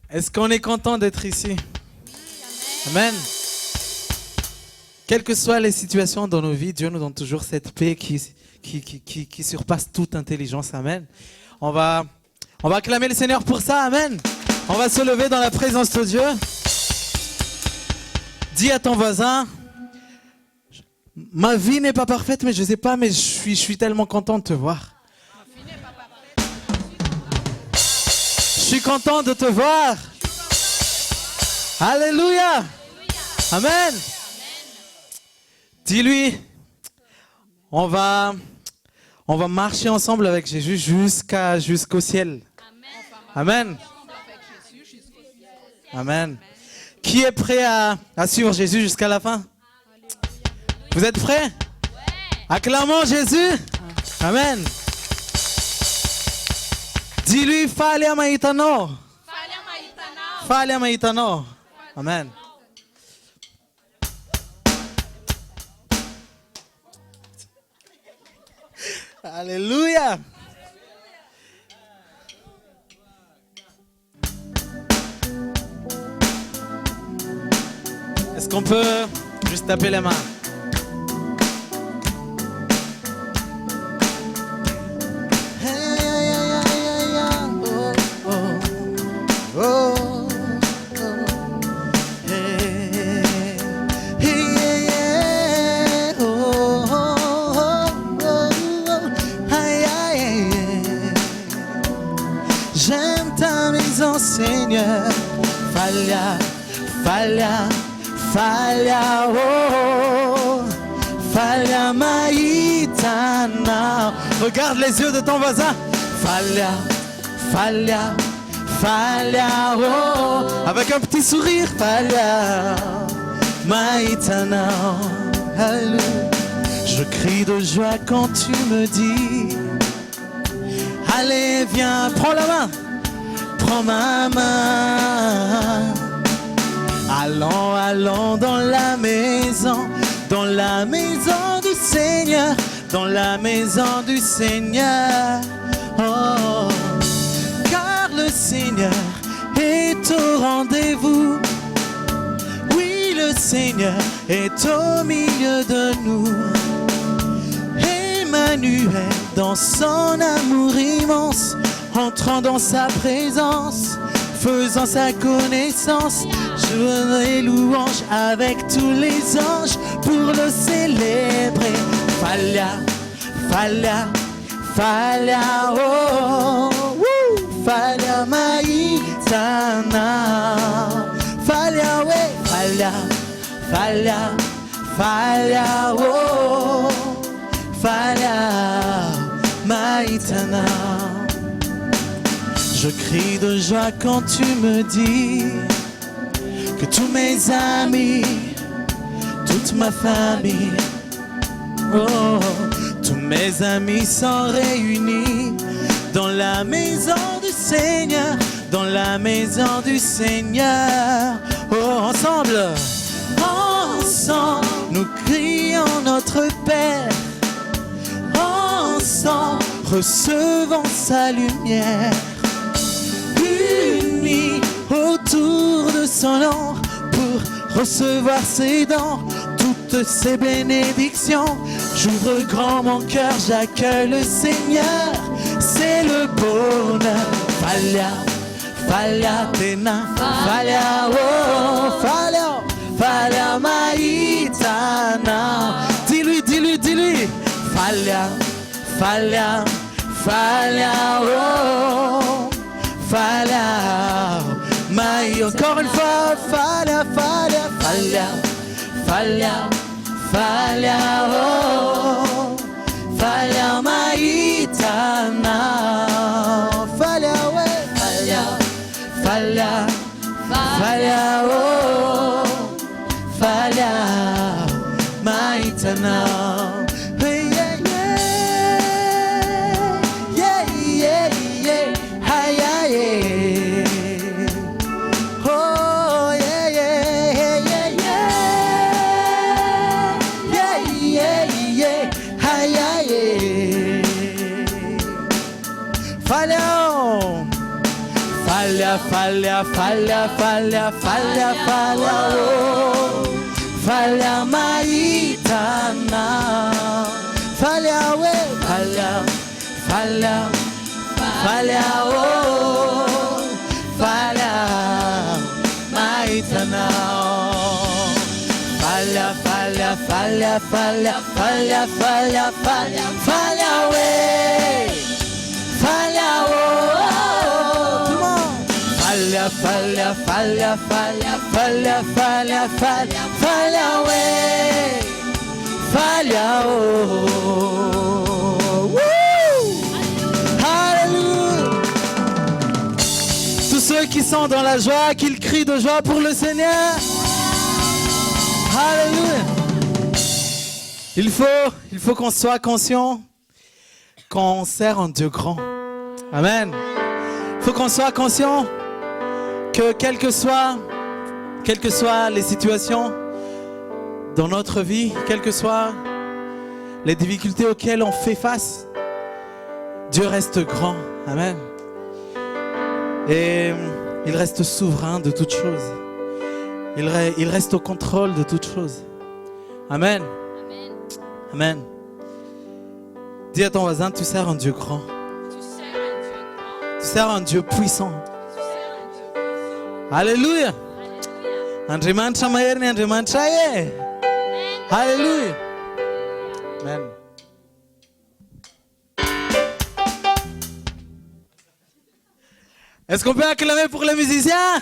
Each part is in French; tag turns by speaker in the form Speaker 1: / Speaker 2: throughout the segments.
Speaker 1: Est-ce qu'on est content d'être ici? Amen. Quelles que soient les situations dans nos vies, Dieu nous donne toujours cette paix qui surpasse toute intelligence. Amen. On va acclamer le Seigneur pour ça. Amen. On va se lever dans la présence de Dieu. Dis à ton voisin, ma vie n'est pas parfaite, mais je sais pas, mais je suis tellement content de te voir. Je suis content de te voir. Alléluia. Amen. Dis-lui, on va marcher ensemble avec Jésus jusqu'au ciel. Amen. Amen. Qui est prêt à suivre Jésus jusqu'à la fin? Vous êtes prêts? Acclamons Jésus. Amen. Dis-lui, Falia Maitano. Falia Maitano. Amen. Alléluia. Est-ce qu'on peut juste taper les mains?
Speaker 2: J'aime ta maison, Seigneur. Falia, Falia, Falia, oh, Falia Maitana.
Speaker 1: Regarde les yeux de ton voisin.
Speaker 2: Falia, Falia, Falia, oh,
Speaker 1: Avec un petit sourire.
Speaker 2: Falia Maitana. Alléluia. Je crie de joie quand tu me dis, allez, viens,
Speaker 1: Prends la main.
Speaker 2: prends ma main. Allons, allons dans la maison du Seigneur, dans la maison du Seigneur. Oh, car le Seigneur est au rendez-vous. Oui, le Seigneur est au milieu de nous. Emmanuel, dans son amour immense, entrant dans sa présence, faisant sa connaissance, je les louanges avec tous les anges pour le célébrer. Falia, Falia, Falia, oh, Falia Maitana. Falia, ouais, Falia, Falia, Falia, oh, Falia Maitana. Je crie de joie quand tu me dis que tous mes amis, toute ma famille, oh, tous mes amis sont réunis dans la maison du Seigneur, dans la maison du Seigneur. Oh, ensemble, ensemble, nous crions notre Père. Ensemble, recevons sa lumière. Unis autour de son nom pour recevoir ses dons, toutes ses bénédictions. J'ouvre grand mon cœur, j'accueille le Seigneur. C'est le bonheur. Falia, Falia Tena, Falia, oh, Falia, Falia Maitana. Dis-lui, dis-lui, dis-lui. Falia, Falia, Falia, oh, Falia, Maï. Encore une fois, Falia, Falia, Falia, Falia, Falia, oh, Falia Maïtana. Falia, ouais, Falia, Falia, Falia, oh, Falia Maïtana. Falia, falha, falha, falha, falha, falha, oh. Falha maitana, falha, we, falha, falha, falha, oh. Falha maitana, falha, falha, falha, falha, falha, falha, falha, falha, we, falha, oh. Falha, falha, falha, falha, falha, falha, falha, falha, we, falha, oh. Alléluia. Tous ceux qui sont dans la joie, qu'ils crient de joie pour le Seigneur. Alléluia. Il faut qu'on soit conscient qu'on sert un Dieu grand. Amen. Il faut qu'on soit conscient que quelles que soient les situations dans notre vie, quelles que soient les difficultés auxquelles on fait face, Dieu reste grand. Amen. Et il reste souverain de toutes choses. Il reste au contrôle de toutes choses. Amen. Amen. Dis à ton voisin, tu sers un Dieu grand. Tu sers un Dieu puissant. Alléluia. Alléluia. Amen. Est-ce qu'on peut acclamer pour les musiciens?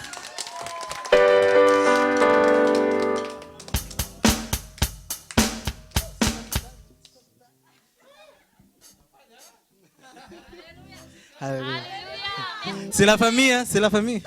Speaker 2: Alléluia. C'est la famille, hein? C'est la famille.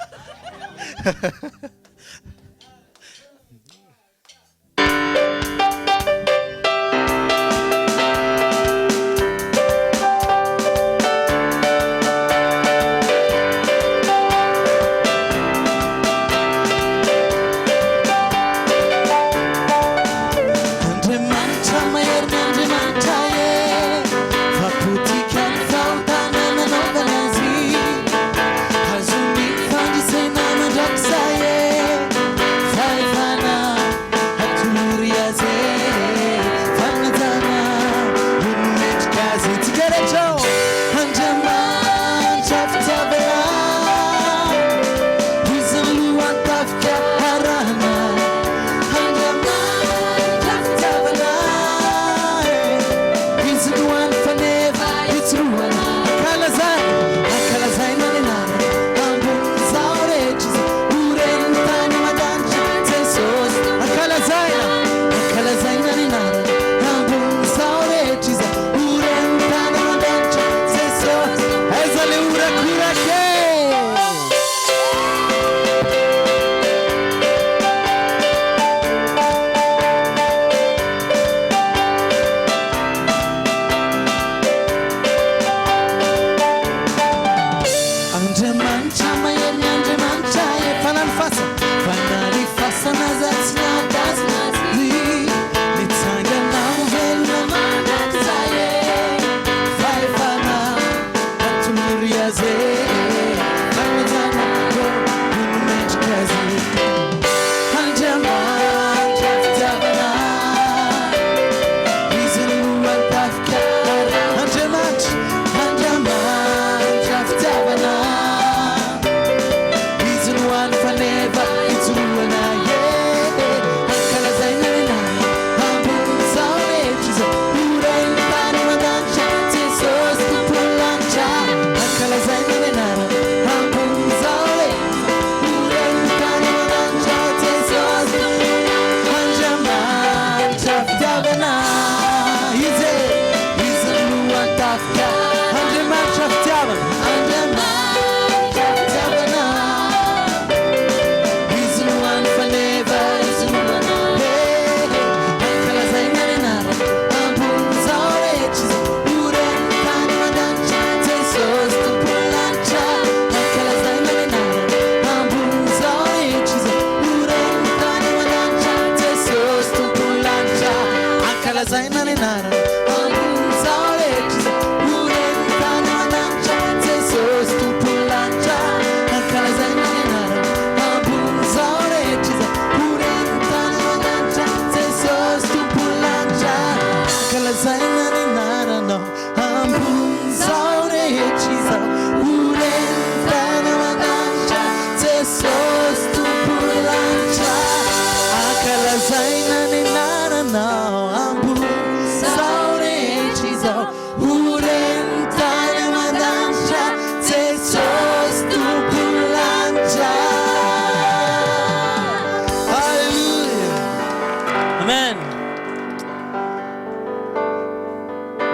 Speaker 3: Say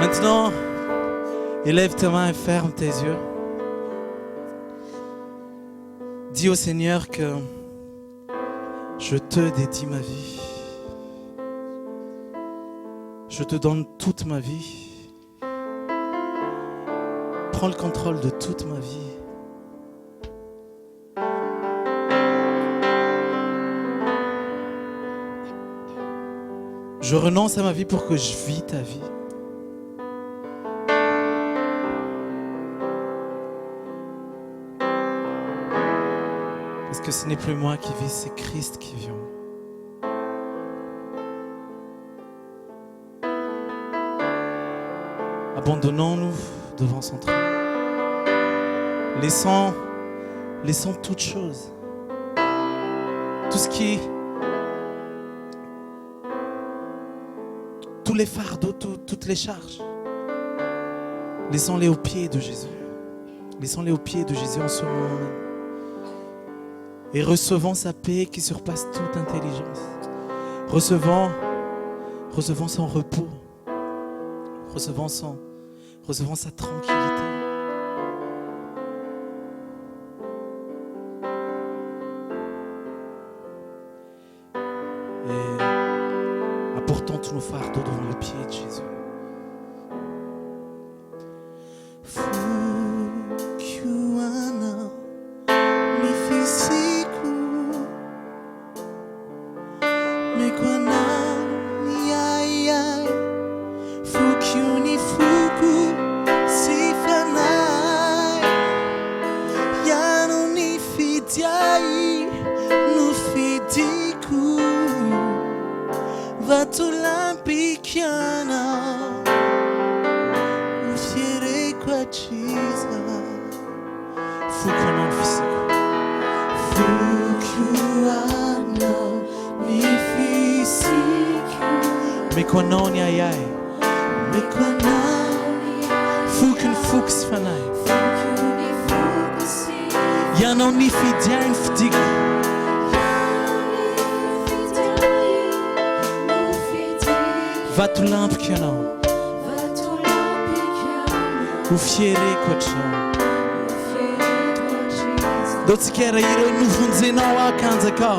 Speaker 1: Maintenant, élève tes mains et ferme tes yeux. Dis au Seigneur que je te dédie ma vie. Je te donne toute ma vie. Prends le contrôle de toute ma vie. Je renonce à ma vie pour que je vis ta vie. Parce que ce n'est plus moi qui vis, c'est Christ qui vit en moi. Abandonnons-nous devant son trône. Laissons toutes choses. Tout ce qui... Tous les fardeaux, toutes les charges. Laissons-les aux pieds de Jésus. Laissons-les aux pieds de Jésus en ce moment. Et recevons sa paix qui surpasse toute intelligence. Recevons son repos. Recevons sa tranquillité. Et apportons tous nos fardeaux devant les pieds de Jésus. D'autres qui nous vont dire non à quand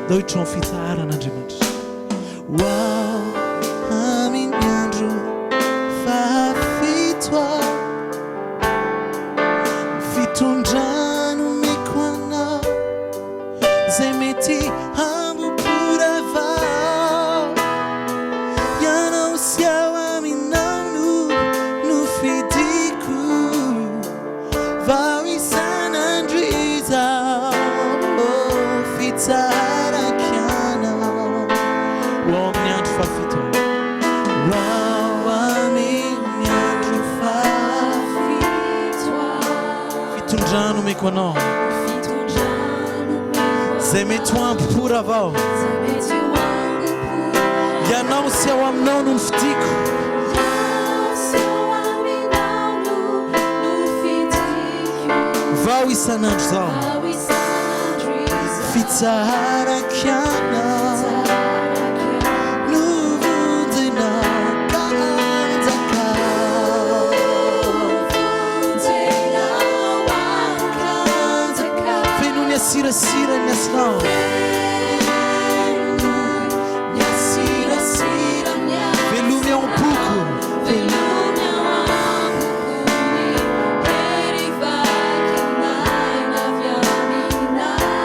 Speaker 1: Doichon fitara na dimanche. Wow, amin anjo fa fitwa. Fitunjanu mikwana. Zemeti hambu purava. Yana usiawa minanu nu fidiku. Vawi sanandriza. Oh, fitara. Mikono Zemetwan puravao Yanao siawam não num ftico Vau e sanandzao Fitsara kiana Sira sira nyasnao Nyasira sira nya Velumia um pouco Velumia um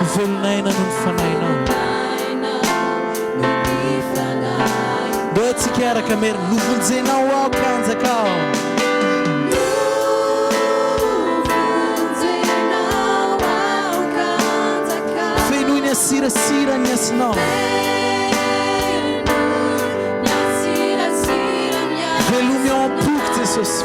Speaker 1: pouco Velnaina não fanaina Doce que era camer não vou dizer não ao canza cal Sira sira nyasno Velumia um pouco
Speaker 2: Jesus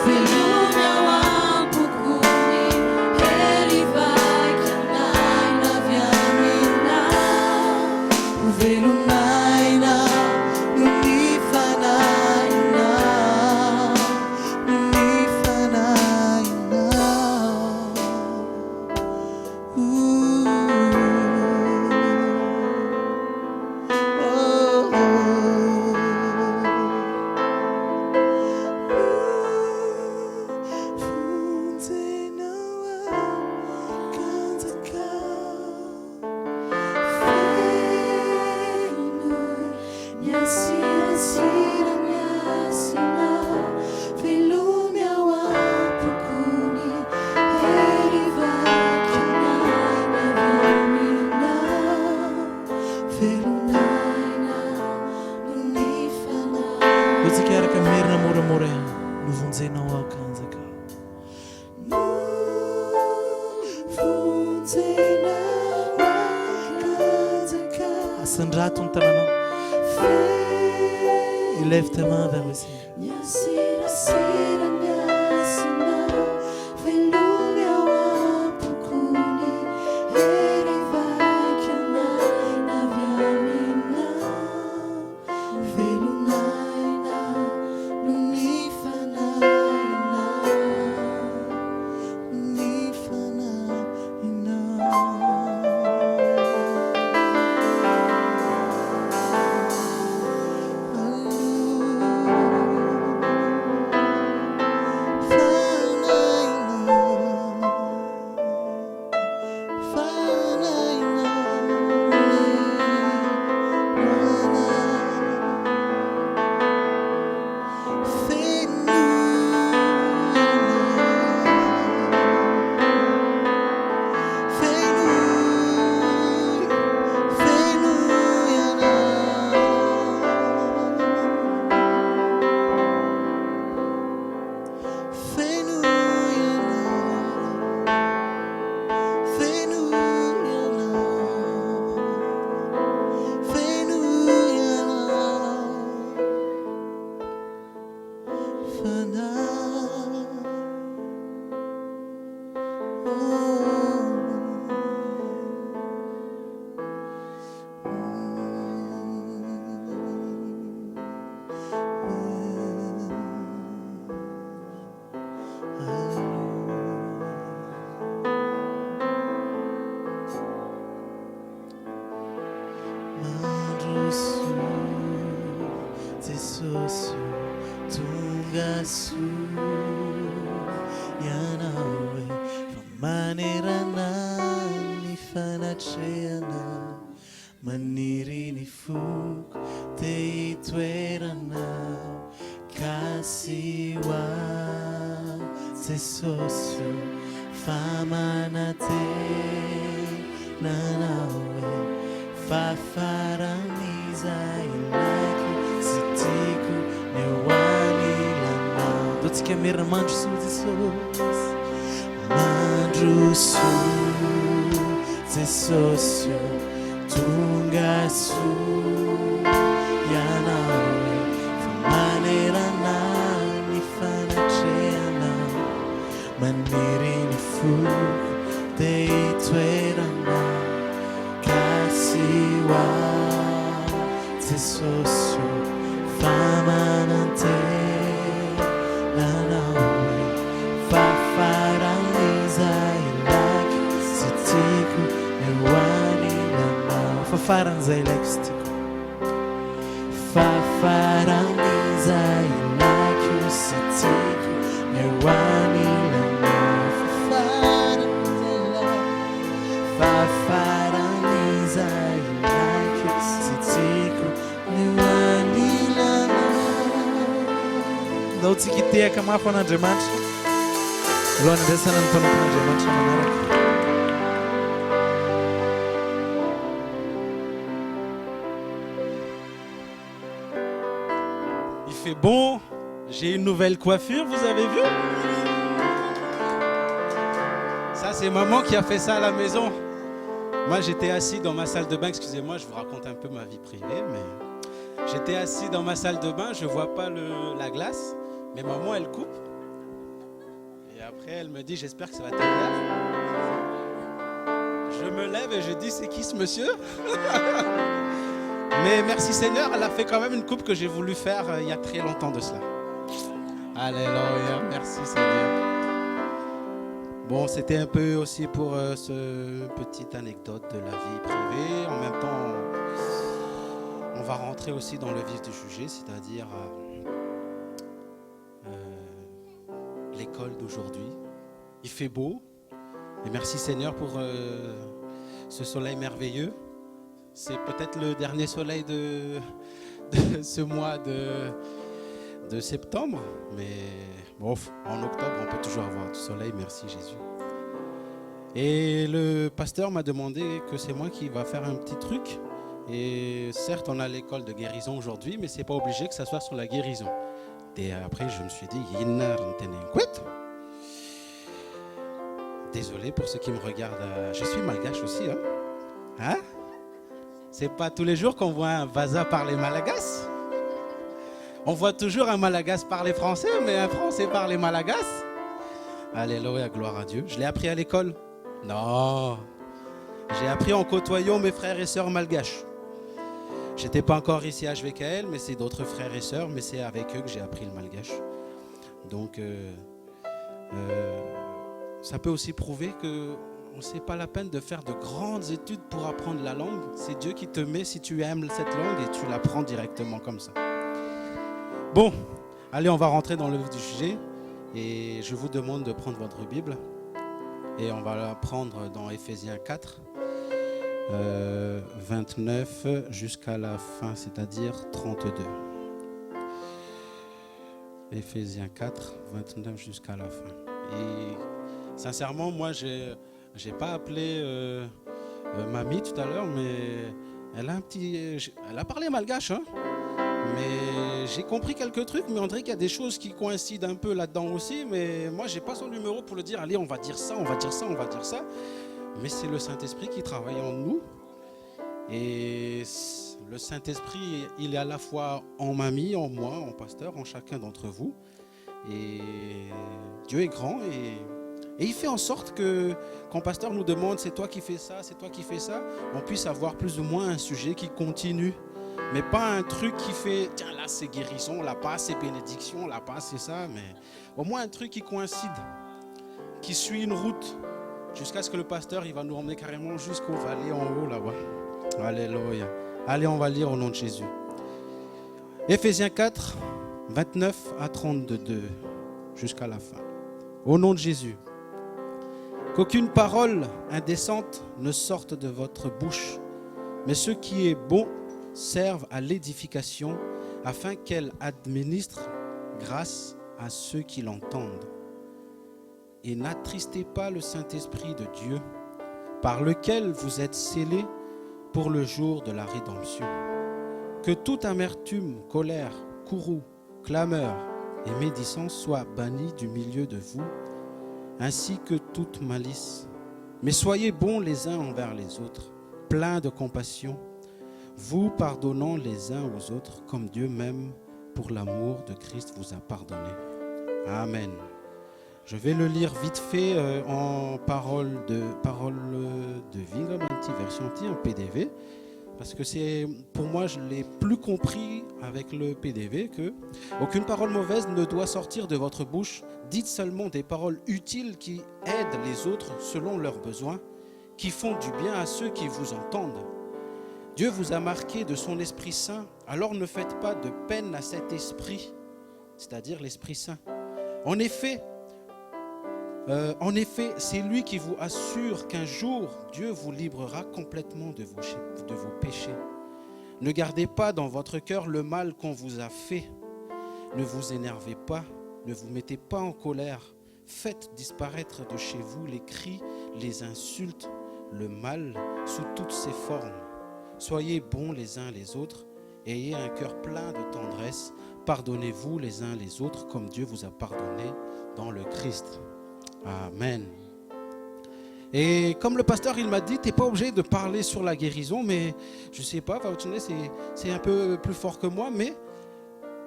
Speaker 2: Lève tes mains vers le ciel. Utsikitia kama hapo na jemachi. Leo ni desa na mtono kuna jemachi manara.
Speaker 3: Il fait bon, j'ai une nouvelle coiffure, vous avez vu? Ça c'est maman qui a fait ça à la maison. Moi j'étais assis dans ma salle de bain, excusez-moi, je vous raconte un peu ma vie privée, mais j'étais assis dans ma salle de bain, je vois pas la glace. Mais maman, elle coupe, après, elle me dit, j'espère que ça va te plaire. Je me lève et je dis, c'est qui ce monsieur? Mais merci Seigneur, elle a fait quand même une coupe que j'ai voulu faire il y a très longtemps de cela. Alléluia, merci Seigneur. Bon, c'était un peu aussi pour ce petite anecdote de la vie privée. En même temps, on va rentrer aussi dans le vif du sujet, c'est-à-dire l'école d'aujourd'hui. Il fait beau. Et merci Seigneur pour ce soleil merveilleux. C'est peut-être le dernier soleil de ce mois de septembre. Mais bon, en octobre, on peut toujours avoir du soleil. Merci Jésus. Et le pasteur m'a demandé que c'est moi qui va faire un petit truc. Et certes, on a l'école de guérison aujourd'hui, mais c'est pas obligé que ça soit sur la guérison. Et après, je me suis dit, désolé pour ceux qui me regardent. Je suis malgache aussi. Hein? C'est pas tous les jours qu'on voit un Vaza parler malagas. On voit toujours un malagas parler français, mais un français parler malagas. Alléluia, gloire à Dieu. Je l'ai appris à l'école? Non. J'ai appris en côtoyant mes frères et sœurs malgaches. J'étais pas encore ici à HVKL, mais c'est d'autres frères et sœurs, mais c'est avec eux que j'ai appris le malgache. Donc, ça peut aussi prouver que c'est pas la peine de faire de grandes études pour apprendre la langue. C'est Dieu qui te met si tu aimes cette langue et tu l'apprends directement comme ça. Bon, allez, on va rentrer dans le vif du sujet et je vous demande de prendre votre Bible et on va la prendre dans Éphésiens 4, 29 jusqu'à la fin, c'est-à-dire 32. Éphésiens 4, 29 jusqu'à la fin. Et sincèrement, moi, j'ai pas appelé mamie tout à l'heure, mais elle a parlé malgache, hein. Mais j'ai compris quelques trucs, mais on dirait qu'il y a des choses qui coïncident un peu là-dedans aussi. Mais moi, j'ai pas son numéro pour le dire. Allez, on va dire ça, on va dire ça, on va dire ça. Mais c'est le Saint-Esprit qui travaille en nous. Et le Saint-Esprit, il est à la fois en mamie, en moi, en pasteur, en chacun d'entre vous. Et Dieu est grand et il fait en sorte que quand le pasteur nous demande c'est toi qui fais ça, c'est toi qui fais ça, on puisse avoir plus ou moins un sujet qui continue. Mais pas un truc qui fait, tiens là c'est guérison, là pas c'est bénédiction, là pas c'est ça, mais au moins un truc qui coïncide, qui suit une route, jusqu'à ce que le pasteur il va nous emmener carrément jusqu'au vallée en haut là-bas. Alléluia. Allez, on va lire au nom de Jésus. Éphésiens 4, 29 à 32, jusqu'à la fin. Au nom de Jésus. Qu'aucune parole indécente ne sorte de votre bouche, mais ce qui est bon serve à l'édification, afin qu'elle administre grâce à ceux qui l'entendent. Et n'attristez pas le Saint-Esprit de Dieu, par lequel vous êtes scellés pour le jour de la rédemption. Que toute amertume, colère, courroux, clameur et médisance soient bannis du milieu de vous, ainsi que toute malice. Mais soyez bons les uns envers les autres, pleins de compassion, vous pardonnant les uns aux autres, comme Dieu même, pour l'amour de Christ, vous a pardonné. Amen. Je vais le lire vite fait en parole de vie, version en PDV, parce que c'est, pour moi, je l'ai plus compris avec le PDV, que aucune parole mauvaise ne doit sortir de votre bouche. Dites seulement des paroles utiles qui aident les autres selon leurs besoins, qui font du bien à ceux qui vous entendent. Dieu vous a marqué de son Esprit Saint, alors ne faites pas de peine à cet Esprit, c'est-à-dire l'Esprit Saint. En effet, c'est lui qui vous assure qu'un jour, Dieu vous librera complètement de vos péchés. Ne gardez pas dans votre cœur le mal qu'on vous a fait. Ne vous énervez pas, ne vous mettez pas en colère. Faites disparaître de chez vous les cris, les insultes, le mal sous toutes ses formes. Soyez bons les uns les autres, ayez un cœur plein de tendresse. Pardonnez-vous les uns les autres comme Dieu vous a pardonné dans le Christ. Amen. Et comme le pasteur il m'a dit, tu n'es pas obligé de parler sur la guérison, mais je ne sais pas, c'est un peu plus fort que moi, mais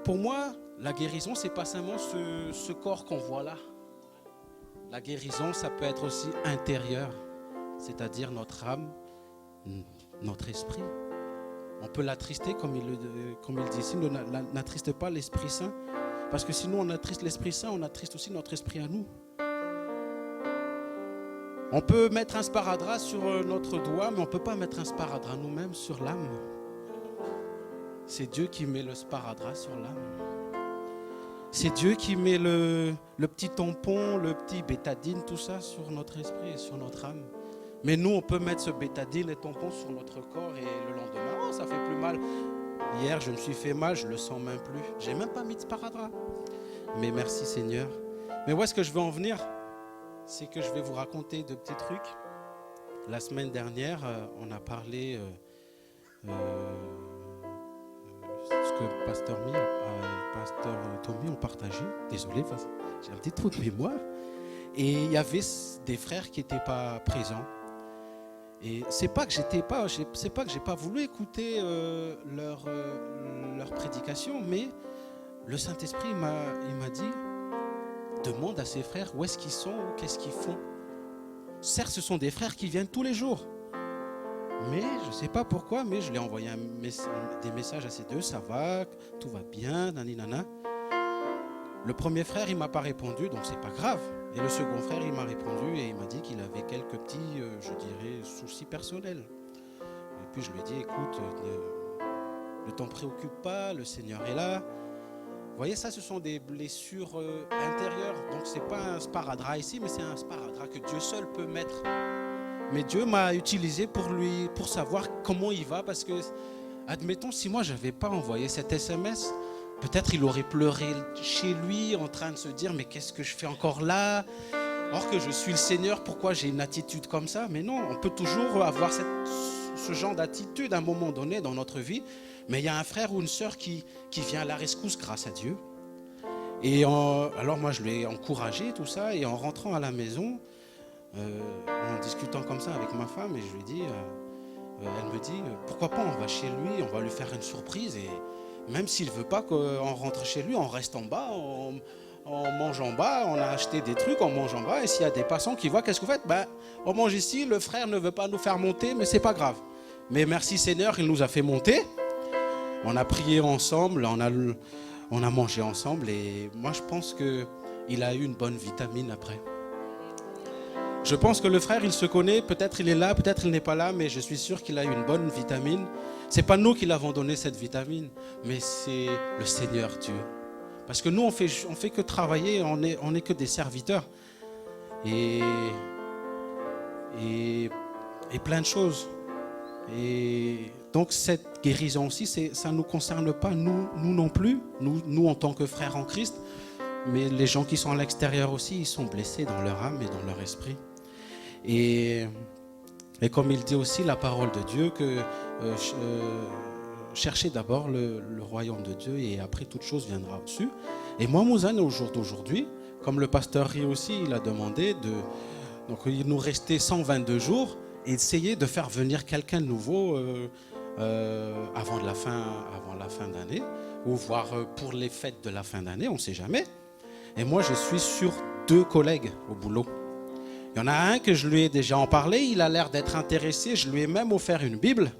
Speaker 3: pour moi, la guérison, ce n'est pas seulement ce corps qu'on voit là. La guérison, ça peut être aussi intérieur, c'est-à-dire notre âme, notre esprit. On peut l'attrister, comme il dit ici, n'attriste pas l'Esprit Saint, parce que sinon on attriste l'Esprit Saint, on attriste aussi notre esprit à nous. On peut mettre un sparadrap sur notre doigt, mais on ne peut pas mettre un sparadrap nous-mêmes sur l'âme. C'est Dieu qui met le sparadrap sur l'âme. C'est Dieu qui met le petit tampon, le petit bétadine, tout ça sur notre esprit et sur notre âme. Mais nous, on peut mettre ce bétadine et tampon sur notre corps et le lendemain, oh, ça fait plus mal. Hier, je me suis fait mal, je le sens même plus. J'ai même pas mis de sparadrap. Mais merci Seigneur. Mais où est-ce que je veux en venir? C'est que je vais vous raconter deux petits trucs. La semaine dernière, on a parlé ce que Pasteur Tommy ont partagé. Désolé, j'ai un petit trou de mémoire. Et il y avait des frères qui n'étaient pas présents. Et c'est pas que j'ai pas voulu écouter leur prédication, mais le Saint-Esprit m'a dit, demande à ces frères où est-ce qu'ils sont ou qu'est-ce qu'ils font. Certes, ce sont des frères qui viennent tous les jours, mais je ne sais pas pourquoi, mais je lui ai envoyé des messages à ces deux, ça va, tout va bien, naninana. Le premier frère, il ne m'a pas répondu, donc c'est pas grave. Et le second frère, il m'a répondu et il m'a dit qu'il avait quelques petits, je dirais, soucis personnels. Et puis je lui ai dit, écoute, ne t'en préoccupe pas, le Seigneur est là. Vous voyez, ça, ce sont des blessures intérieures. Donc, ce n'est pas un sparadrap ici, mais c'est un sparadrap que Dieu seul peut mettre. Mais Dieu m'a utilisé pour savoir comment il va. Parce que, admettons, si moi, je n'avais pas envoyé cet SMS, peut-être il aurait pleuré chez lui en train de se dire « Mais qu'est-ce que je fais encore là ? Or que je suis le Seigneur, pourquoi j'ai une attitude comme ça ?» Mais non, on peut toujours avoir ce genre d'attitude à un moment donné dans notre vie. Mais il y a un frère ou une sœur qui vient à la rescousse grâce à Dieu. Et alors moi je l'ai encouragé tout ça. Et en rentrant à la maison, en discutant comme ça avec ma femme, et je lui ai dit, elle me dit, pourquoi pas on va chez lui, on va lui faire une surprise. Et même s'il ne veut pas qu'on rentre chez lui, on reste en bas, on mange en bas, on a acheté des trucs, on mange en bas. Et s'il y a des passants qui voient, qu'est-ce que vous faites? On mange ici, le frère ne veut pas nous faire monter, mais c'est pas grave. Mais merci Seigneur, il nous a fait monter. On a prié ensemble, on a mangé ensemble et moi je pense qu'il a eu une bonne vitamine après. Je pense que le frère il se connaît, peut-être il est là, peut-être il n'est pas là, mais je suis sûr qu'il a eu une bonne vitamine. Ce n'est pas nous qui l'avons donné cette vitamine, mais c'est le Seigneur Dieu. Parce que nous on fait que travailler, on est que des serviteurs. Et plein de choses. Et donc cette guérison aussi, ça ne nous concerne pas, nous non plus, nous en tant que frères en Christ, mais les gens qui sont à l'extérieur aussi, ils sont blessés dans leur âme et dans leur esprit. Et comme il dit aussi la parole de Dieu, que cherchez d'abord le royaume de Dieu et après toute chose viendra au-dessus. Et moi, Mouzane, au jour d'aujourd'hui, comme le pasteur Rie aussi, il a demandé, donc il nous restait 122 jours, et essayer de faire venir quelqu'un de nouveau avant la fin d'année, ou voire pour les fêtes de la fin d'année, on ne sait jamais. Et moi, je suis sur 2 collègues au boulot. Il y en a un que je lui ai déjà en parlé, il a l'air d'être intéressé, je lui ai même offert une Bible.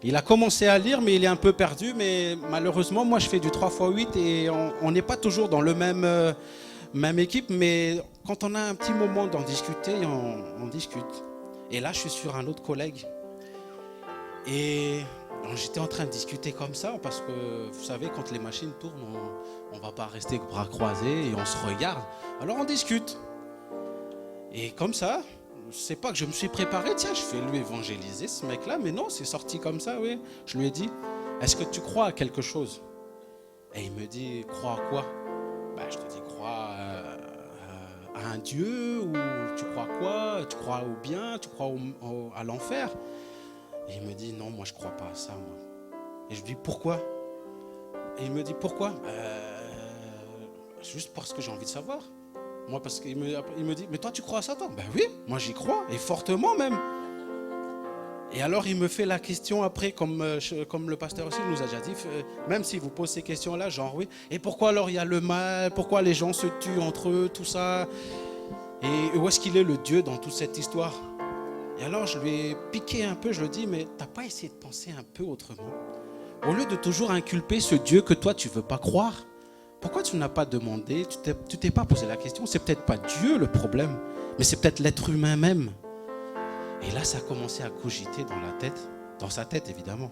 Speaker 3: Il a commencé à lire, mais il est un peu perdu, mais malheureusement, moi, je fais du 3x8 et on n'est pas toujours dans le même équipe, mais quand on a un petit moment d'en discuter, on discute. Et là, je suis sur un autre collègue. Et j'étais en train de discuter comme ça, parce que, vous savez, quand les machines tournent, on ne va pas rester bras croisés et on se regarde. Alors, on discute. Et comme ça, c'est pas que je me suis préparé, tiens, je vais lui évangéliser, ce mec-là. Mais non, c'est sorti comme ça, oui. Je lui ai dit, est-ce que tu crois à quelque chose? Et il me dit, crois à quoi? Je te dis, crois à un Dieu, ou tu crois quoi? Tu crois au bien? Tu crois à l'enfer? Et il me dit, non, moi je crois pas à ça, moi. Et je lui dis, pourquoi? Et il me dit, pourquoi? Juste parce que j'ai envie de savoir. Moi, parce qu'il me dit, mais toi tu crois à ça, toi? Oui, moi j'y crois, et fortement même. Et alors il me fait la question après, comme le pasteur aussi nous a déjà dit, même si vous posez ces questions-là, genre oui, et pourquoi alors il y a le mal, pourquoi les gens se tuent entre eux, tout ça? Et où est-ce qu'il est le Dieu dans toute cette histoire? Et alors je lui ai piqué un peu, je lui ai dit, mais t'as pas essayé de penser un peu autrement? Au lieu de toujours inculper ce Dieu que toi tu veux pas croire, pourquoi tu n'as pas demandé, tu t'es pas posé la question? C'est peut-être pas Dieu le problème, mais c'est peut-être l'être humain même. Et là ça a commencé à cogiter dans la tête, dans sa tête évidemment,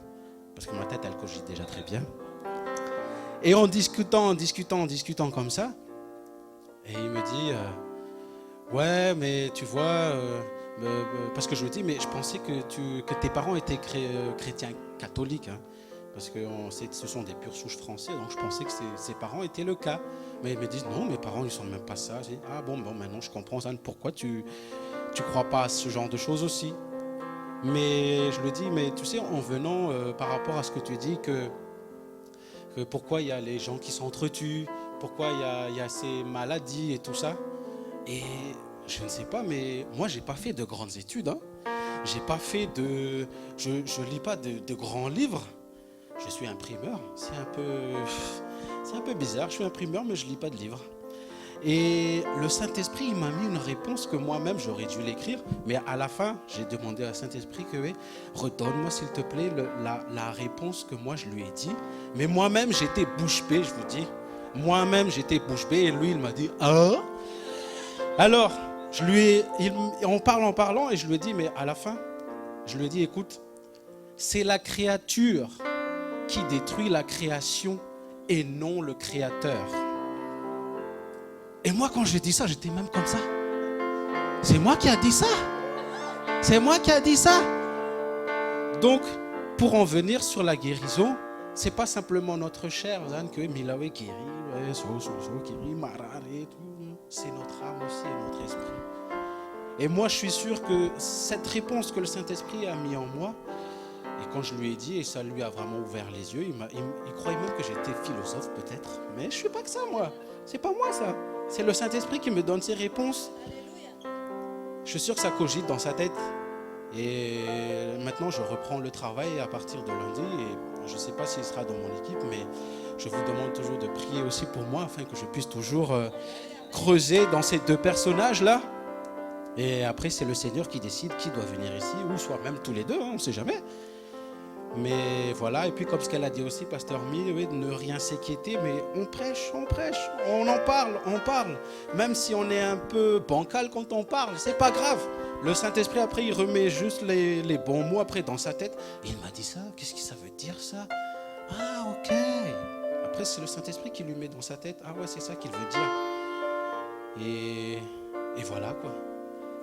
Speaker 3: parce que ma tête elle cogite déjà très bien. Et en discutant comme ça, et il me dit, ouais mais tu vois, parce que je lui dis, mais je pensais que tes parents étaient chrétiens catholiques, hein, parce que ce sont des purs souches français, donc je pensais que ses parents étaient le cas. Mais ils me disent, non, mes parents ils sont même pas ça. Je dis, ah bon, maintenant je comprends, Zane, pourquoi tu crois pas à ce genre de choses aussi. Mais je lui dis, mais tu sais, en venant par rapport à ce que tu dis, que pourquoi il y a les gens qui s'entretuent, pourquoi il y a ces maladies et tout ça. Et je ne sais pas, mais moi j'ai pas fait de grandes études, hein. J'ai pas fait je lis pas de grands livres. Je suis imprimeur, c'est un peu bizarre, je suis imprimeur mais je lis pas de livres. Et le Saint-Esprit il m'a mis une réponse que moi-même j'aurais dû l'écrire, mais à la fin j'ai demandé à Saint-Esprit que redonne-moi s'il te plaît la réponse que moi je lui ai dit. Mais moi-même j'étais bouche bée, je vous dis. Moi-même j'étais bouche bée et lui il m'a dit ah. Alors on parle en parlant et je lui ai dit, mais à la fin je lui ai dit, écoute, c'est la créature qui détruit la création et non le créateur. Et moi quand j'ai dit ça, j'étais même comme ça. C'est moi qui a dit ça. C'est moi qui a dit ça. Donc pour en venir sur la guérison, c'est pas simplement notre chair, que Milawe guérit, guérit, marare et tout. C'est notre âme aussi et notre esprit. Et moi je suis sûr que cette réponse que le Saint-Esprit a mis en moi, et quand je lui ai dit, et ça lui a vraiment ouvert les yeux, il croyait même que j'étais philosophe peut-être. Mais je ne suis pas que ça moi. C'est pas moi ça. C'est le Saint-Esprit qui me donne ses réponses. Je suis sûr que ça cogite dans sa tête. Et maintenant je reprends le travail à partir de lundi. Et je ne sais pas s'il sera dans mon équipe, mais je vous demande toujours de prier aussi pour moi afin que je puisse toujours creuser dans ces deux personnages-là. Et après c'est le Seigneur qui décide qui doit venir ici, ou soit même tous les deux, hein, on ne sait jamais. Mais voilà, et puis comme ce qu'elle a dit aussi, Pasteur Mi, de ne rien s'inquiéter, mais on prêche, on en parle. Même si on est un peu bancal quand on parle, c'est pas grave. Le Saint-Esprit après, il remet juste les bons mots après dans sa tête. Et il m'a dit ça, qu'est-ce que ça veut dire ça? Ah ok. Après c'est le Saint-Esprit qui lui met dans sa tête, ah ouais c'est ça qu'il veut dire. Et voilà quoi.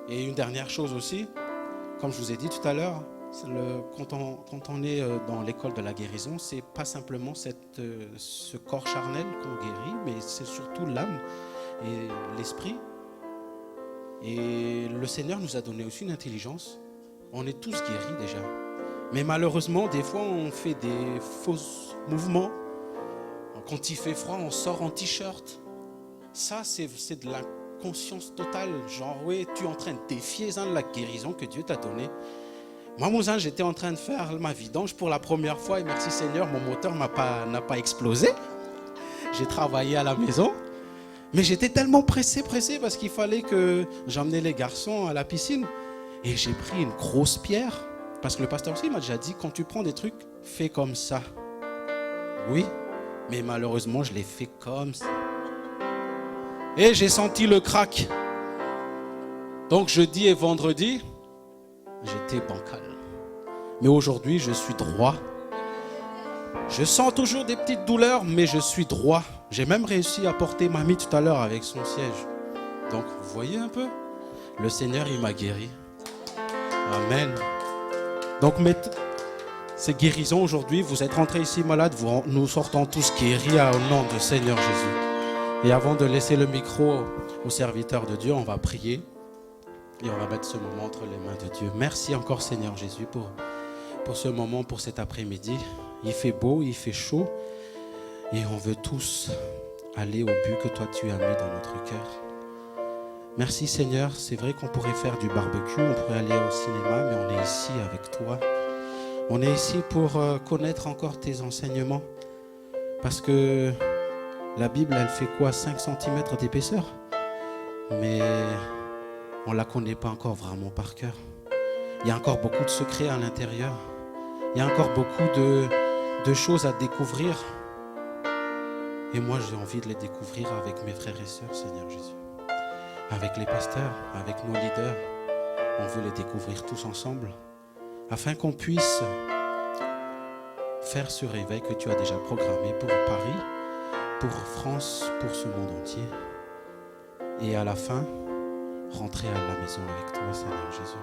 Speaker 3: Et une dernière chose aussi, comme je vous ai dit tout à l'heure, quand on est dans l'école de la guérison, c'est pas simplement ce corps charnel qu'on guérit, mais c'est surtout l'âme et l'esprit. Et le Seigneur nous a donné aussi une intelligence. On est tous guéris déjà. Mais malheureusement, des fois, on fait des faux mouvements. Quand il fait froid, on sort en t-shirt. Ça, c'est de l'inconscience totale. Genre, oui, tu es en train de défier la guérison que Dieu t'a donnée. Moi, Mouzin, j'étais en train de faire ma vidange pour la première fois et merci Seigneur, mon moteur n'a pas explosé. J'ai travaillé à la maison, mais j'étais tellement pressé parce qu'il fallait que j'emmenais les garçons à la piscine. Et j'ai pris une grosse pierre, parce que le pasteur aussi m'a déjà dit, quand tu prends des trucs, fais comme ça. Oui, mais malheureusement, je l'ai fait comme ça. Et j'ai senti le crack. Donc jeudi et vendredi, j'étais bancal. Mais aujourd'hui, je suis droit. Je sens toujours des petites douleurs, mais je suis droit. J'ai même réussi à porter mamie tout à l'heure avec son siège. Donc, vous voyez un peu? Le Seigneur, il m'a guéri. Amen. Donc, ces guérisons aujourd'hui, vous êtes rentrés ici malades, nous sortons tous guéris au nom du Seigneur Jésus. Et avant de laisser le micro au serviteur de Dieu, on va prier. Et on va mettre ce moment entre les mains de Dieu. Merci encore Seigneur Jésus pour ce moment, pour cet après-midi. Il fait beau, il fait chaud. Et on veut tous aller au but que toi tu as mis dans notre cœur. Merci Seigneur. C'est vrai qu'on pourrait faire du barbecue, on pourrait aller au cinéma, mais on est ici avec toi. On est ici pour connaître encore tes enseignements. Parce que la Bible, elle fait quoi? 5 cm d'épaisseur? Mais on ne la connaît pas encore vraiment par cœur. Il y a encore beaucoup de secrets à l'intérieur. Il y a encore beaucoup de choses à découvrir. Et moi, j'ai envie de les découvrir avec mes frères et sœurs, Seigneur Jésus. Avec les pasteurs, avec nos leaders. On veut les découvrir tous ensemble, afin qu'on puisse faire ce réveil que tu as déjà programmé pour Paris, pour France, pour ce monde entier. Et à la fin, rentrer à la maison avec toi, Seigneur Jésus.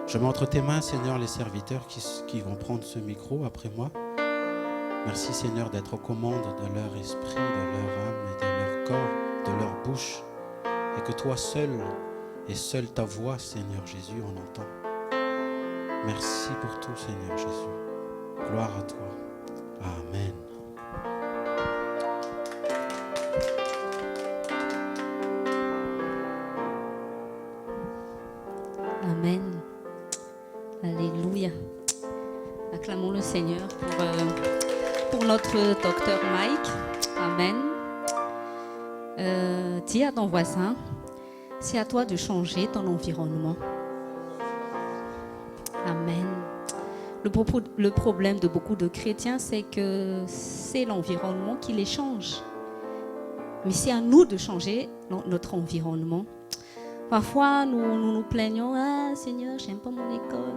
Speaker 3: Je mets entre tes mains, Seigneur, les serviteurs qui vont prendre ce micro après moi. Merci, Seigneur, d'être aux commandes de leur esprit, de leur âme et de leur corps, de leur bouche. Et que toi seul, et seule ta voix, Seigneur Jésus, on entend. Merci pour tout, Seigneur Jésus. Gloire à toi. Amen.
Speaker 4: Amen. Alléluia. Acclamons le Seigneur pour notre docteur Mike. Amen. Dis à ton voisin, c'est à toi de changer ton environnement. Amen. Le problème de beaucoup de chrétiens, c'est que c'est l'environnement qui les change. Mais c'est à nous de changer notre environnement. Parfois, nous plaignons, « Ah, Seigneur, j'aime pas mon école,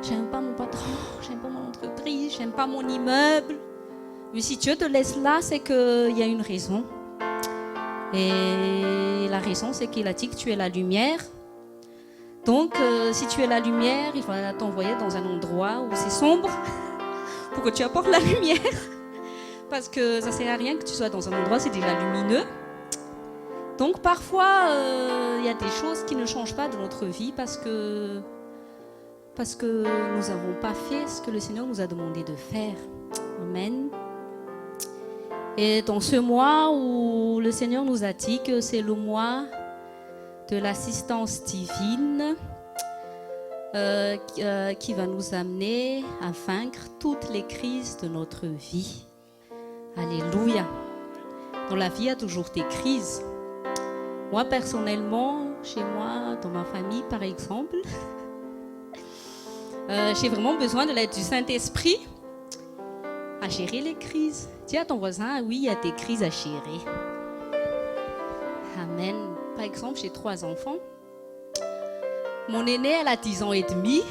Speaker 4: j'aime pas mon patron, j'aime pas mon entreprise, j'aime pas mon immeuble. » Mais si Dieu te laisse là, c'est qu'il y a une raison. Et la raison, c'est qu'il a dit que tu es la lumière. Donc, si tu es la lumière, il va t'envoyer dans un endroit où c'est sombre pour que tu apportes la lumière. Parce que ça ne sert à rien que tu sois dans un endroit, c'est déjà lumineux. Donc, parfois, il y a des choses qui ne changent pas de notre vie parce que nous n'avons pas fait ce que le Seigneur nous a demandé de faire. Amen. Et dans ce mois où le Seigneur nous a dit que c'est le mois de l'assistance divine qui va nous amener à vaincre toutes les crises de notre vie. Alléluia. Dans la vie, il y a toujours des crises. Moi, personnellement, chez moi, dans ma famille, par exemple, j'ai vraiment besoin de l'aide du Saint-Esprit à gérer les crises. Dis à ton voisin, oui, il y a des crises à gérer. Amen. Par exemple, j'ai 3 enfants. Mon aînée, elle a 10 ans et demi.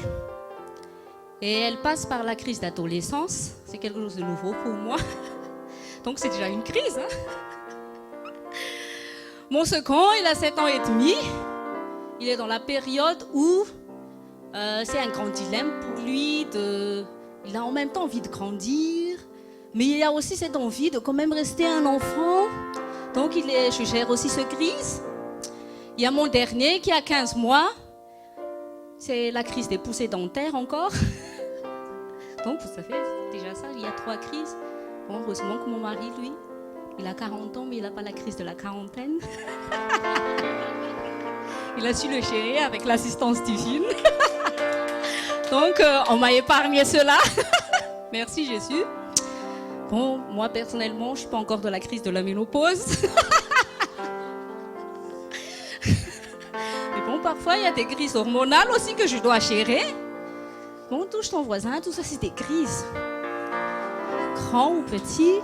Speaker 4: Et elle passe par la crise d'adolescence. C'est quelque chose de nouveau pour moi. Donc, c'est déjà une crise. Hein? Mon second, il a 7 ans et demi. Il est dans la période où c'est un grand dilemme pour lui. Il a en même temps envie de grandir, mais il a aussi cette envie de quand même rester un enfant. Donc, je gère aussi ce crise. Il y a mon dernier qui a 15 mois. C'est la crise des poussées dentaires encore. Donc, vous savez, déjà ça, il y a 3 crises. Bon, heureusement que mon mari, lui, il a 40 ans, mais il n'a pas la crise de la quarantaine. Il a su le gérer avec l'assistance divine. Donc, on m'a épargné cela. Merci, Jésus. Bon, moi, personnellement, je ne suis pas encore dans la crise de la ménopause. Mais bon, parfois, il y a des crises hormonales aussi que je dois gérer. Bon, touche ton voisin, tout ça, c'est des crises. Grand ou petit.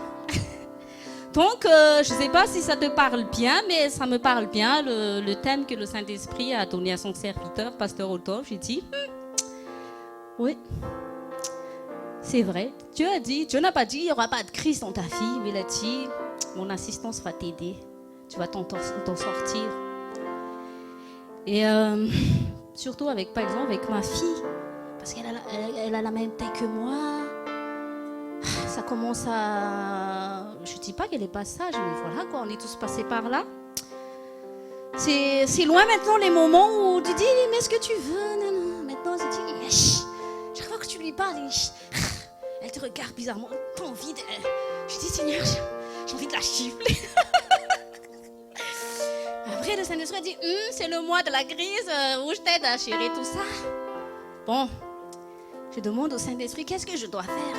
Speaker 4: Donc, je ne sais pas si ça te parle bien, mais ça me parle bien, le thème que le Saint-Esprit a donné à son serviteur, Pasteur Otto. J'ai dit, oui, c'est vrai. Dieu n'a pas dit, il n'y aura pas de crise dans ta vie, mais il a dit, mon assistance va t'aider. Tu vas t'en sortir. Et surtout, par exemple, avec ma fille, parce qu'elle a la même taille que moi. Ça commence à... Je ne dis pas qu'elle n'est pas sage, mais voilà, quoi, on est tous passés par là. C'est loin maintenant les moments où tu dis, mais est-ce que tu veux? Non, non. Maintenant, tu dis, chaque fois que tu lui parles, elle te regarde bizarrement. T'as envie de... Je dis, Seigneur, j'ai envie de la gifler. Après, le Saint-Esprit dit, c'est le mois de la crise où je t'aide à gérer tout ça. Bon, je demande au Saint-Esprit, qu'est-ce que je dois faire?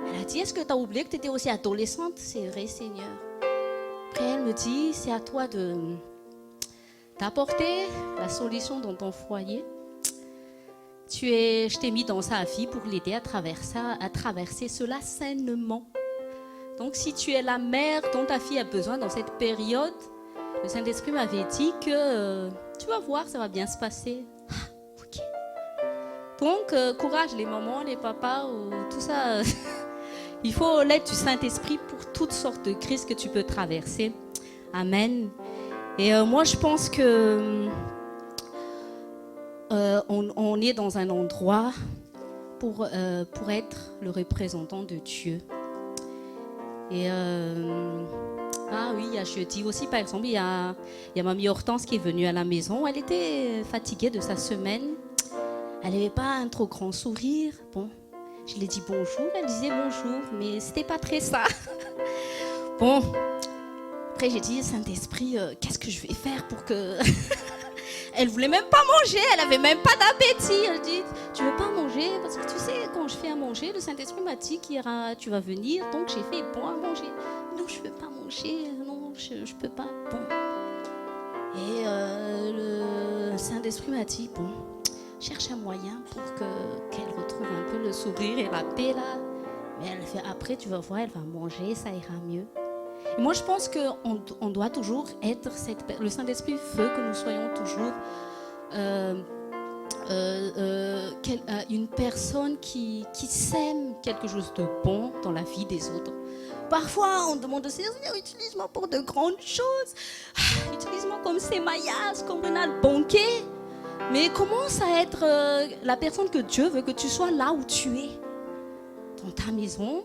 Speaker 4: Elle a dit, est-ce que tu as oublié que tu étais aussi adolescente? C'est vrai, Seigneur. Après, elle me dit, c'est à toi d'apporter la solution dans ton foyer. Je t'ai mis dans sa vie pour l'aider à traverser cela sainement. Donc si tu es la mère dont ta fille a besoin dans cette période, le Saint-Esprit m'avait dit que tu vas voir, ça va bien se passer. Ok. Donc courage les mamans, les papas, tout ça. Il faut l'aide du Saint-Esprit pour toutes sortes de crises que tu peux traverser. Amen. Et moi je pense que on est dans un endroit pour être le représentant de Dieu. Et ah oui, il y a jeudi aussi, par exemple, il y a mamie Hortense qui est venue à la maison. Elle était fatiguée de sa semaine. Elle n'avait pas un trop grand sourire. Bon, je lui ai dit bonjour. Elle disait bonjour, mais c'était pas très ça. Bon, après j'ai dit Saint-Esprit, qu'est-ce que je vais faire pour que... Elle voulait même pas manger, elle avait même pas d'appétit. Elle dit, tu veux pas manger? Parce que tu sais, quand je fais à manger, le Saint-Esprit m'a dit tu vas venir, donc j'ai fait bon à manger. Non, je veux pas manger, non, je peux pas. Bon. Et le Saint-Esprit m'a dit, bon, cherche un moyen pour qu'elle retrouve un peu le sourire et la paix là. Mais elle fait, après, tu vas voir, elle va manger, ça ira mieux. Et moi, je pense qu'on doit toujours être le Saint-Esprit veut que nous soyons toujours une personne qui sème quelque chose de bon dans la vie des autres. Parfois, on demande au Seigneur, utilise-moi pour de grandes choses. Utilise-moi comme Sémaïas, comme Renald Bonquet. Mais commence à être la personne que Dieu veut que tu sois là où tu es. Dans ta maison,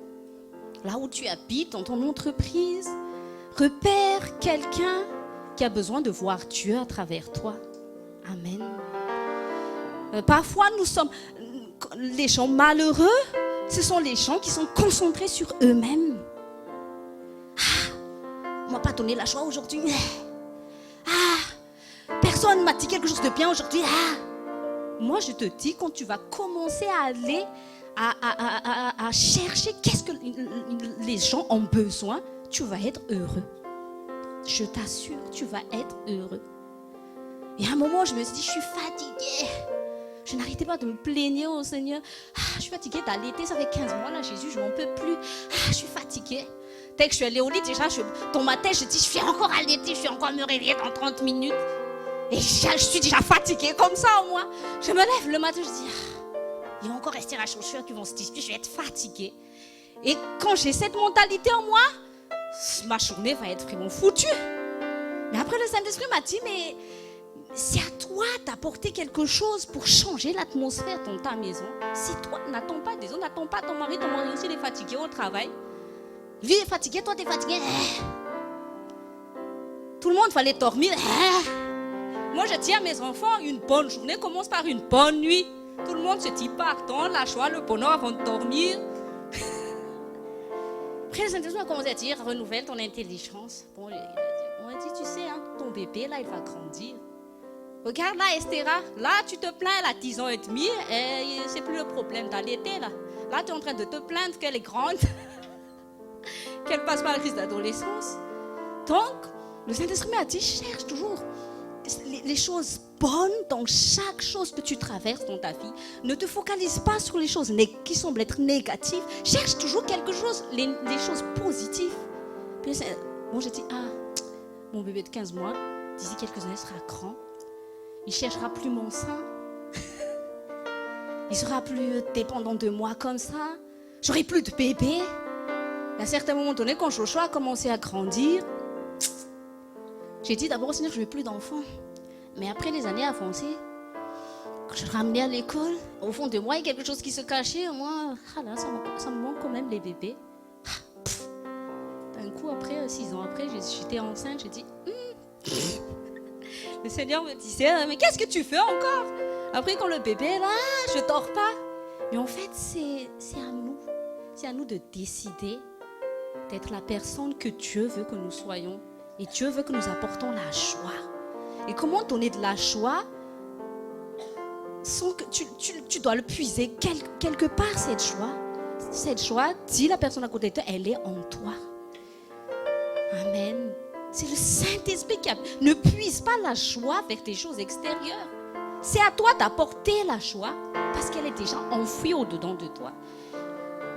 Speaker 4: là où tu habites, dans ton entreprise. Repère quelqu'un qui a besoin de voir Dieu à travers toi. Amen. Parfois, nous sommes les gens malheureux, ce sont les gens qui sont concentrés sur eux-mêmes. On ne m'a pas donné la joie aujourd'hui. Personne ne m'a dit quelque chose de bien aujourd'hui. Moi, je te dis, quand tu vas commencer à aller à chercher qu'est-ce que les gens ont besoin, tu vas être heureux. Je t'assure, tu vas être heureux. Et à un moment, je me suis dit, je suis fatiguée. Je n'arrêtais pas de me plaigner au Seigneur. Je suis fatiguée d'allaiter, ça fait 15 mois là, Jésus, je n'en peux plus. Je suis fatiguée. Dès que je suis allée au lit, déjà, dans ma tête, je dis, je suis encore allaiter, je suis encore me réveiller dans 30 minutes. Et je suis déjà fatiguée comme ça, moi. Je me lève le matin, je dis, il va encore rester la chaussure qui vont se disputer, je vais être fatiguée. Et quand j'ai cette mentalité en moi, ma journée va être vraiment foutue. Mais après, le Saint-Esprit m'a dit, mais c'est à toi d'apporter quelque chose pour changer l'atmosphère dans ta maison. C'est toi, n'attends pas des autres, n'attends pas ton mari aussi il est fatigué au travail. Lui est fatigué, toi t'es fatigué. Tout le monde fallait dormir. Moi je dis à mes enfants, une bonne journée commence par une bonne nuit. Tout le monde se dit pardon, la joie, le bonheur avant de dormir. Après le Saint-Esprit a commencé à dire, renouvelle ton intelligence. Bon, on a dit, tu sais, hein, ton bébé là il va grandir. Regarde là Estéra, là tu te plains, elle a 10 ans et demi, et c'est plus le problème d'allaiter là. Là tu es en train de te plaindre qu'elle est grande, qu'elle passe par la crise d'adolescence. Donc, le Saint-Esprit m'a dit, cherche toujours les choses bonnes dans chaque chose que tu traverses dans ta vie. Ne te focalise pas sur les choses qui semblent être négatives. Cherche toujours quelque chose, les choses positives. Puis moi j'ai dit, mon bébé de 15 mois, d'ici quelques années sera grand. Il ne cherchera plus mon sein. Il sera plus dépendant de moi comme ça. J'aurai plus de bébé. À un certain moment donné, quand Joshua a commencé à grandir, j'ai dit d'abord, Seigneur, je ne veux plus d'enfants. Mais après les années avancées, quand je le ramenais à l'école, au fond de moi, il y a quelque chose qui se cachait. Moi, ça me manque quand même les bébés. D'un coup, après, 6 ans après, j'étais enceinte, j'ai dit... Le Seigneur me disait, mais qu'est-ce que tu fais encore? Après, quand le bébé est là, je dors pas. Mais en fait, c'est à nous. C'est à nous de décider d'être la personne que Dieu veut que nous soyons. Et Dieu veut que nous apportons la joie. Et comment donner de la joie sans que tu dois le puiser quelque part, cette joie. Cette joie, dit la personne à côté de toi, elle est en toi. Amen. C'est le Saint-Esprit qui ne puise pas la joie vers des choses extérieures. C'est à toi d'apporter la joie parce qu'elle est déjà enfouie au-dedans de toi.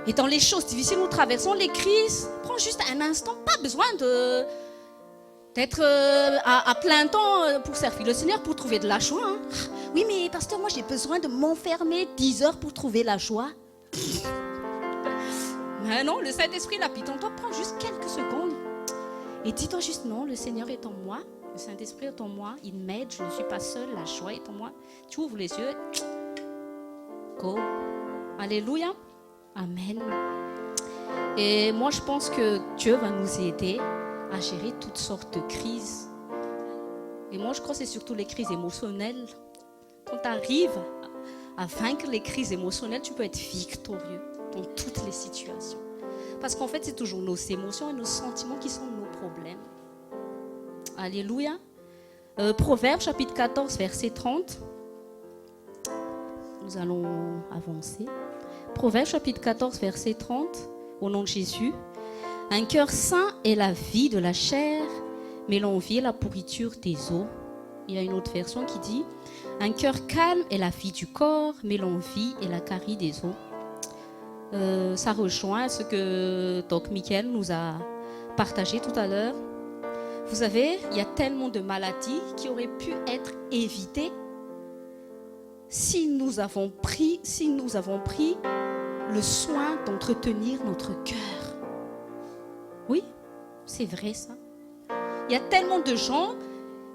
Speaker 4: Et dans les choses difficiles, nous traversons les crises. Prends juste un instant, pas besoin d'être à plein temps pour servir le Seigneur pour trouver de la joie. Hein. Oui, mais pasteur, moi j'ai besoin de m'enfermer 10 heures pour trouver la joie. Mais non, le Saint-Esprit l'habite en toi. Prends juste quelques secondes et dis-toi juste non, le Seigneur est en moi. Le Saint-Esprit est en moi. Il m'aide, je ne suis pas seule. La joie est en moi. Tu ouvres les yeux. Go. Alléluia. Amen. Et moi, je pense que Dieu va nous aider à gérer toutes sortes de crises. Et moi, je crois que c'est surtout les crises émotionnelles. Quand tu arrives à vaincre les crises émotionnelles, tu peux être victorieux dans toutes les situations. Parce qu'en fait, c'est toujours nos émotions et nos sentiments qui sont nos problèmes. Alléluia. Proverbes, chapitre 14, verset 30. Nous allons avancer. Proverbes, chapitre 14, verset 30. Au nom de Jésus. Un cœur sain est la vie de la chair, mais l'envie est la pourriture des os. Il y a une autre version qui dit un cœur calme est la vie du corps, mais l'envie est la carie des os. Ça rejoint ce que Doc Michael nous a partagé tout à l'heure. Vous savez, il y a tellement de maladies qui auraient pu être évitées si nous avons pris le soin d'entretenir notre cœur. Oui, c'est vrai ça. Il y a tellement de gens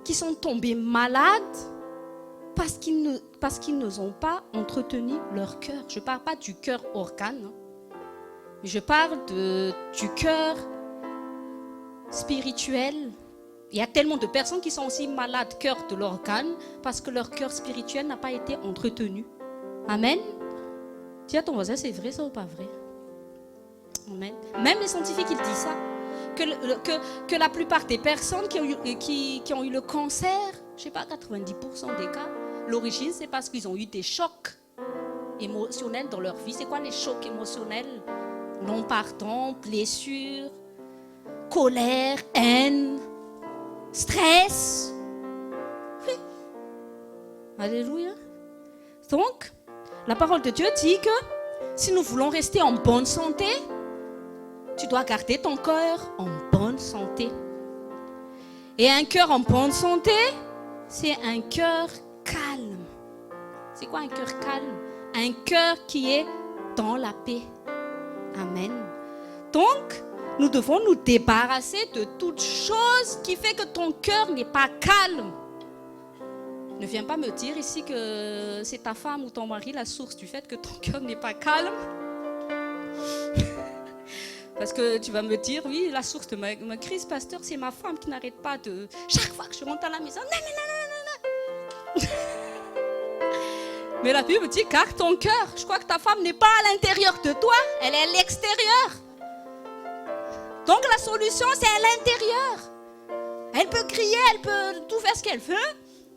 Speaker 4: qui sont tombés malades parce qu'ils n'ont pas entretenu leur cœur. Je ne parle pas du cœur organe, mais je parle du cœur spirituel. Il y a tellement de personnes qui sont aussi malades cœur de l'organe parce que leur cœur spirituel n'a pas été entretenu. Amen. Dis à ton voisin, c'est vrai ça ou pas vrai? Amen. Même les scientifiques, ils disent ça. Que la plupart des personnes qui ont eu le cancer, je ne sais pas, 90% des cas, l'origine, c'est parce qu'ils ont eu des chocs émotionnels dans leur vie. C'est quoi les chocs émotionnels? Non-pardon, blessure, colère, haine, stress. Oui. Alléluia. Donc, la parole de Dieu dit que si nous voulons rester en bonne santé, tu dois garder ton cœur en bonne santé. Et un cœur en bonne santé, c'est un cœur calme. C'est quoi un cœur calme? Un cœur qui est dans la paix. Amen. Donc, nous devons nous débarrasser de toute chose qui fait que ton cœur n'est pas calme. Ne viens pas me dire ici que c'est ta femme ou ton mari la source du fait que ton cœur n'est pas calme. Parce que tu vas me dire, oui, la source de ma crise, pasteur, c'est ma femme qui n'arrête pas de... Chaque fois que je rentre à la maison, non. Mais la Bible dit, garde ton cœur. Je crois que ta femme n'est pas à l'intérieur de toi, elle est à l'extérieur. Donc la solution, c'est à l'intérieur. Elle peut crier, elle peut tout faire ce qu'elle veut.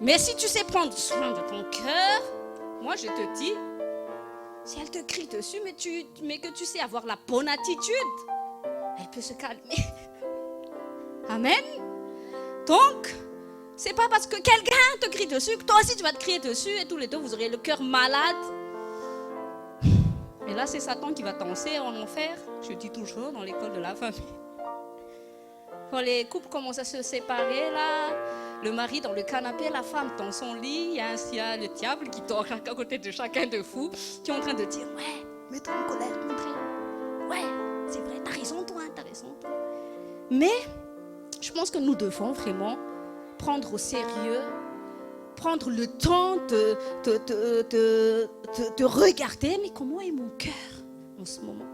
Speaker 4: Mais si tu sais prendre soin de ton cœur, moi je te dis, si elle te crie dessus, mais que tu sais avoir la bonne attitude, elle peut se calmer. Amen. Donc, c'est pas parce que quelqu'un te crie dessus que toi aussi tu vas te crier dessus et tous les deux vous aurez le cœur malade. Et là, c'est Satan qui va danser en enfer. Je dis toujours dans l'école de la famille. Quand les couples commencent à se séparer, là, le mari dans le canapé, la femme dans son lit, il y a le diable qui dort à côté de chacun de vous, qui est en train de dire, ouais, mets-toi en colère, ouais, c'est vrai, t'as raison toi. Mais je pense que nous devons vraiment prendre au sérieux, prendre le temps de regarder, mais comment est mon cœur en ce moment?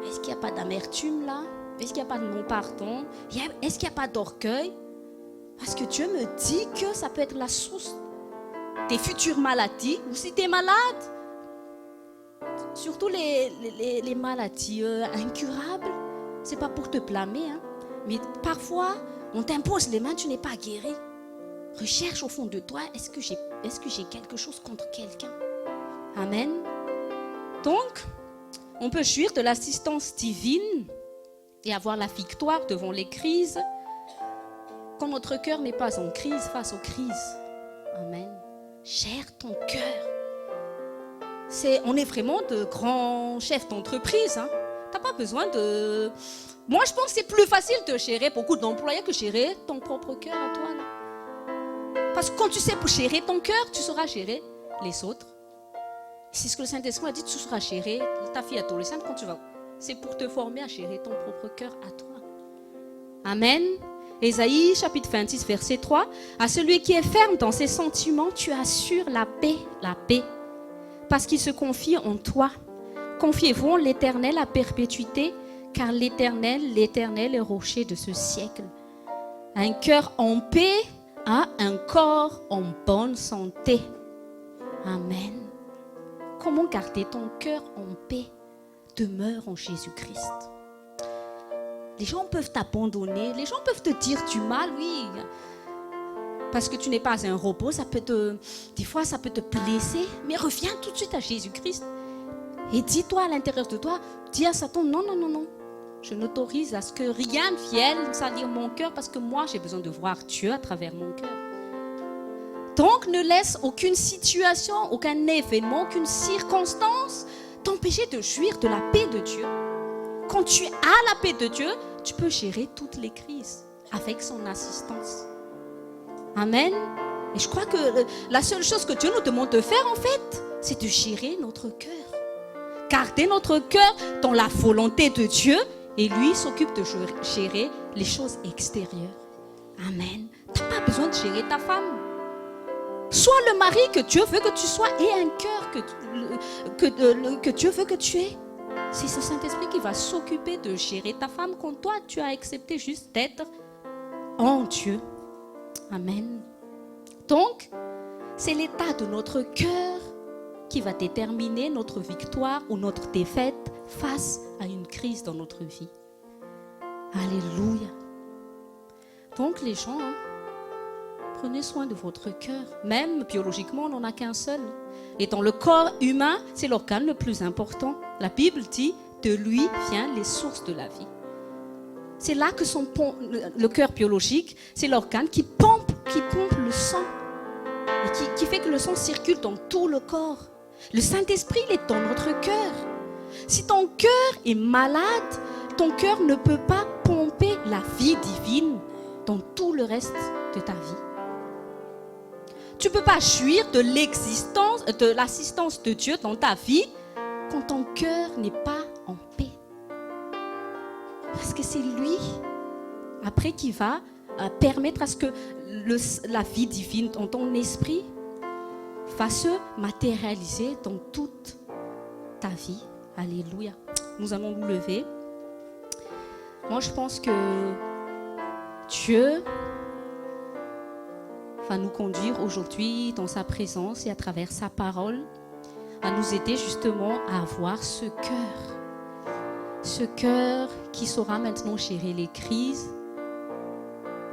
Speaker 4: Est-ce qu'il n'y a pas d'amertume là? Est-ce qu'il n'y a pas de non-pardon? Est-ce qu'il n'y a pas d'orgueil? Parce que Dieu me dit que ça peut être la source des futures maladies. Ou si tu es malade, surtout les maladies incurables, c'est pas pour te blâmer, hein, mais parfois on t'impose les mains, tu n'es pas guéri. Recherche au fond de toi, est-ce que j'ai quelque chose contre quelqu'un? Amen. Donc, on peut jouir de l'assistance divine et avoir la victoire devant les crises quand notre cœur n'est pas en crise face aux crises. Amen. Gère ton cœur. On est vraiment de grands chefs d'entreprise. Hein. Tu n'as pas besoin de... Moi, je pense que c'est plus facile de gérer beaucoup d'employés que gérer ton propre cœur à toi. Là. Parce que quand tu sais pour gérer ton cœur, tu sauras gérer les autres. C'est ce que le Saint-Esprit a dit, tu sauras gérer ta fille adolescente quand tu vas... C'est pour te former à gérer ton propre cœur à toi. Amen. Ésaïe, chapitre 26, verset 3. À celui qui est ferme dans ses sentiments, tu assures la paix, parce qu'il se confie en toi. Confiez-vous en l'Éternel à perpétuité, car l'Éternel est rocher de ce siècle. Un cœur en paix a un corps en bonne santé. Amen. Comment garder ton cœur en paix? Demeure en Jésus-Christ. Les gens peuvent t'abandonner, les gens peuvent te dire du mal, oui. Parce que tu n'es pas un robot, des fois ça peut te blesser. Mais reviens tout de suite à Jésus-Christ. Et dis-toi à l'intérieur de toi, dis à Satan, non. Je n'autorise à ce que rien ne vienne salir mon cœur parce que moi j'ai besoin de voir Dieu à travers mon cœur. Donc ne laisse aucune situation, aucun événement, aucune circonstance t'empêcher de jouir de la paix de Dieu. Quand tu as la paix de Dieu, tu peux gérer toutes les crises avec son assistance. Amen. Et je crois que la seule chose que Dieu nous demande de faire en fait, c'est de gérer notre cœur. Garder notre cœur dans la volonté de Dieu et lui s'occupe de gérer les choses extérieures. Amen. Tu n'as pas besoin de gérer ta femme. Sois le mari que Dieu veut que tu sois et un cœur que Dieu veut que tu aies. C'est ce Saint-Esprit qui va s'occuper de gérer ta femme quand toi, tu as accepté juste d'être en Dieu. Amen. Donc, c'est l'état de notre cœur qui va déterminer notre victoire ou notre défaite face à une crise dans notre vie. Alléluia. Donc, les gens, prenez soin de votre cœur. Même biologiquement, on n'en a qu'un seul. Et dans le corps humain, c'est l'organe le plus important. La Bible dit, de lui viennent les sources de la vie. C'est là que le cœur biologique, c'est l'organe qui pompe le sang. Et qui fait que le sang circule dans tout le corps. Le Saint-Esprit, il est dans notre cœur. Si ton cœur est malade, ton cœur ne peut pas pomper la vie divine dans tout le reste de ta vie. Tu ne peux pas jouir de l'assistance de Dieu dans ta vie quand ton cœur n'est pas en paix. Parce que c'est lui, après, qui va permettre à ce que la vie divine dans ton esprit va se matérialiser dans toute ta vie. Alléluia. Nous allons nous lever. Moi, je pense que Dieu va nous conduire aujourd'hui dans sa présence et à travers sa parole à nous aider justement à avoir ce cœur qui saura maintenant gérer les crises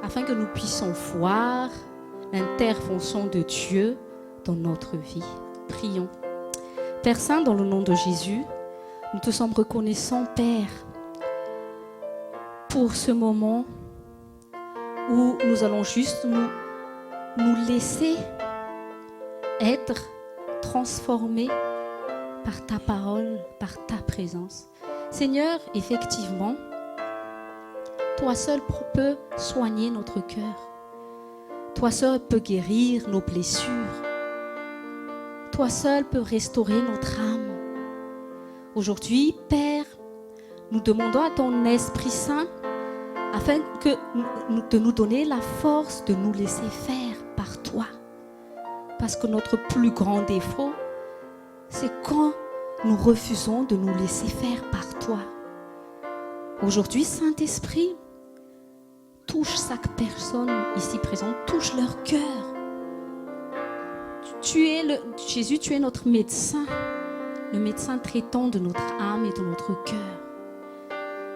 Speaker 4: afin que nous puissions voir l'intervention de Dieu dans notre vie. Prions. Père Saint, dans le nom de Jésus, nous te sommes reconnaissants, Père, pour ce moment où nous allons juste nous laisser être transformés par ta parole, par ta présence. Seigneur, effectivement, toi seul peux soigner notre cœur. Toi seul peux guérir nos blessures. Toi seul peux restaurer notre âme. Aujourd'hui, Père, nous demandons à ton Esprit Saint afin de nous donner la force de nous laisser faire par toi. Parce que notre plus grand défaut, c'est quand nous refusons de nous laisser faire par toi. Aujourd'hui, Saint-Esprit, touche chaque personne ici présente, touche leur cœur. Jésus, tu es notre médecin, le médecin traitant de notre âme et de notre cœur.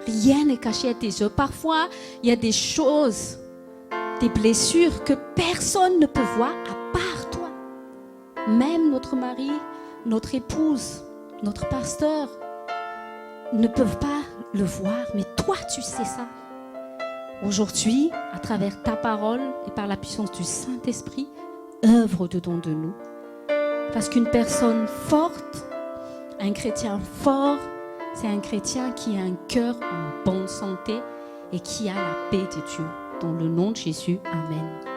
Speaker 4: Rien n'est caché à tes yeux. Parfois, il y a des choses, des blessures que personne ne peut voir à part toi. Même notre mari, notre épouse, notre pasteur ne peuvent pas le voir, mais toi, tu sais ça. aujourd'hui, à travers ta parole et par la puissance du Saint-Esprit, œuvre dedans de nous. Parce qu'une personne forte, un chrétien fort, c'est un chrétien qui a un cœur en bonne santé et qui a la paix de Dieu. Dans le nom de Jésus, Amen.